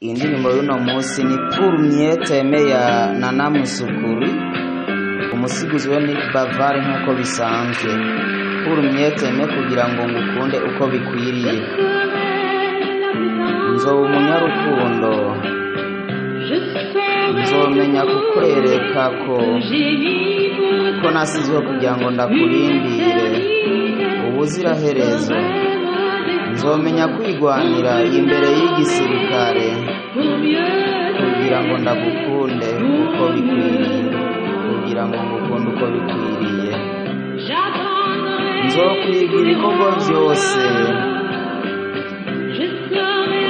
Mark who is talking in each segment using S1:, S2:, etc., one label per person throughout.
S1: Iyi ndirimbo y'uno munsi ni Pour mieux t'aimer ya Nana Musukuri, umusigizi we ni Bavard nk'uko bisanzwe. Pour mieux t'aimer kugira ngo ngukunde uko bikwiriye. Nzoba umunyarukundo, nzomenya kukwereka ko nasizwe kugira ngo ndakurindire ubuziraherezo. Nzomenya kwigwanira imbere y'igisirikare kugira ngo ndagukunde uko bikwiriye, kugira ngo ngukunde uko bikwiriye. Nzokwiga ibikorwa byose,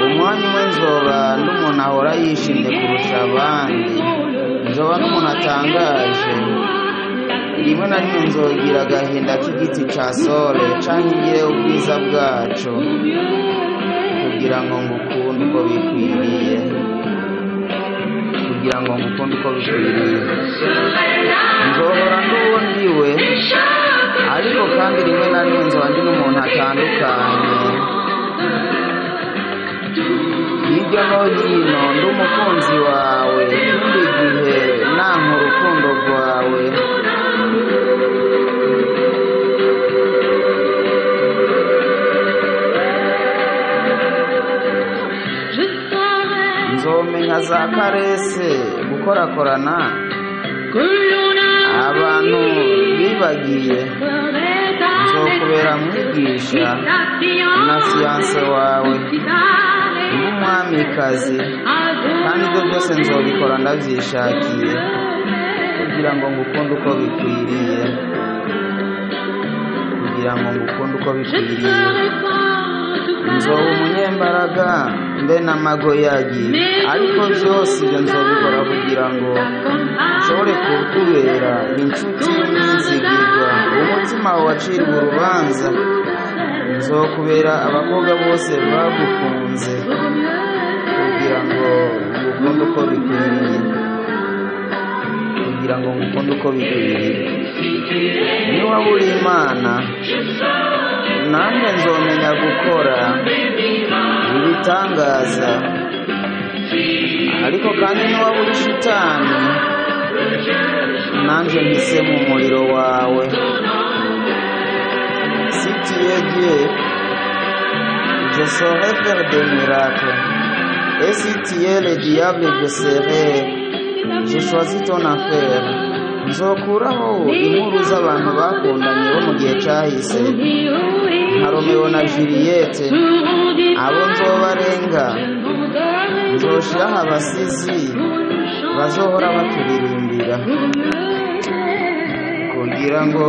S1: umwanya umwe nzoba n'umuntu ahora yishimye kurusha abandi, nzoba n'umuntu atangaje. Rimwe na rimwe nzogira agahinda k'igiti ca sole canke ngire ubwiza bwaco kugira ngo ngukunde uko bikwiriye, kugira ngo ngukunde uko bikwiriye. Nzohora n'uwo ndiwe, ariko kandi rimwe na rimwe nzoba ndi n'umuntu atandukanye. Hirya no hino ndi umukunzi wawe, ikindi gihe nanka urukundo rwawe. Nzomenya za karese gukorakorana abantu bibagiye. Nzokubera mwigisha na fiance wawe, umwamikazi, kandi ibyo byose nzobikora ndabyishakiye kugira ngo ngukunde uko bikwiriye, kugira ngo ngukunde uko bikwiriye. Nzoba umunyembaraga mbe n'amagoyagi, ariko byose ibyo nzobikora kugira ngo nshobore kukubera inshuti n'inzigirwa, umutima waciriwe urubanza. Nzokubera abakobwa bose bagukunze kugira ngo ngukunde uko bikwiriye, kugira ngo ngukunde uko bikwiriye. Niba uri Imana, nanjye nzomenya gukora ibitangaza, ariko kandi niba uri shitani, nanjye mpise mu muriro wawe. Si tu es Dieu, je saurais faire des miracles, et si tu es le diable, je choisis ton affaire. Nzokuraho inkuru z'abantu bakundanye bo mu gihe cyahise, nka Romeo na Juliette, abo nzobarenga. Nzoshiraho abasizi bazohora baturirimbira kugira ngo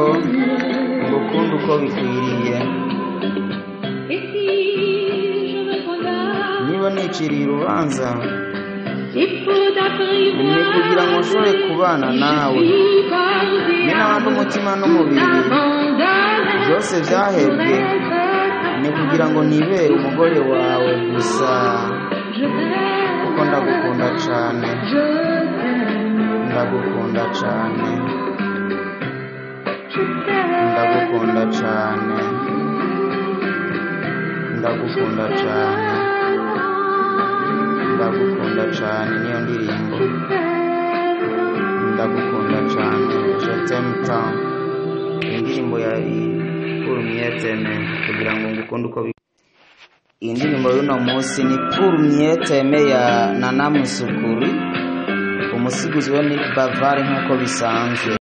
S1: ngukunde uko bikwiriye. Niba niciriye urubanza, ni kugira ngo nshobore kubana nawe. Ni n'abandi umutima n'umubiri byose byahebwe, ni kugira ngo nibere umugore wawe gusa, kuko ndagukunda cyane, ndagukunda cyane, ndagukunda cyane, ndagukunda cyane, ndagukunda cyane. Niyo ndirimbo ndagukunda cyane, je t'aime tant, indirimbo ya Pour mieux t'aimer kugira ngo ngukunde uko. Iyi ndirimbo y'uno munsi ni Pour mieux t'aimer ya Nana Musukuri, umusigizi we ni Bavard nk'uko bisanzwe.